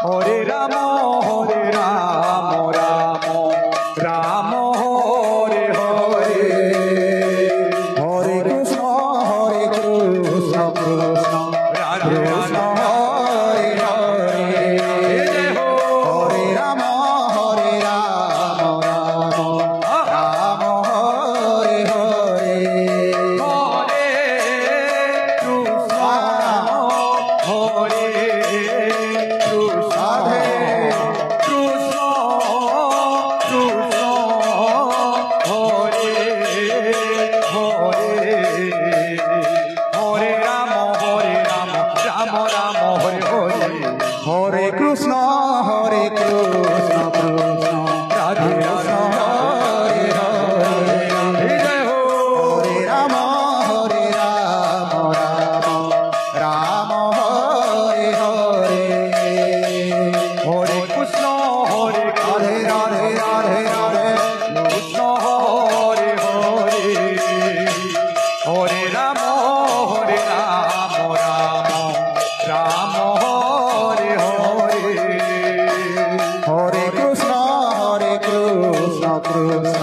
হরে রাম রাম রাম হরে হরে হরে কৃষ্ণ কৃষ্ণ রাধে রাধে হরে হরে হরে রাম রাম রাম হরে হরে হরে কৃষ্ণ হরে हरे कृष्ण कृष्ण राधे राधे हरे हरे जय हो हरे राम राम हरे हरे हरे कृष्ण हरे राधे राधे राधे राधे कृष्ण हरे हरे हरे राम राम हरे हरे हरे कृष्ण कृष्ण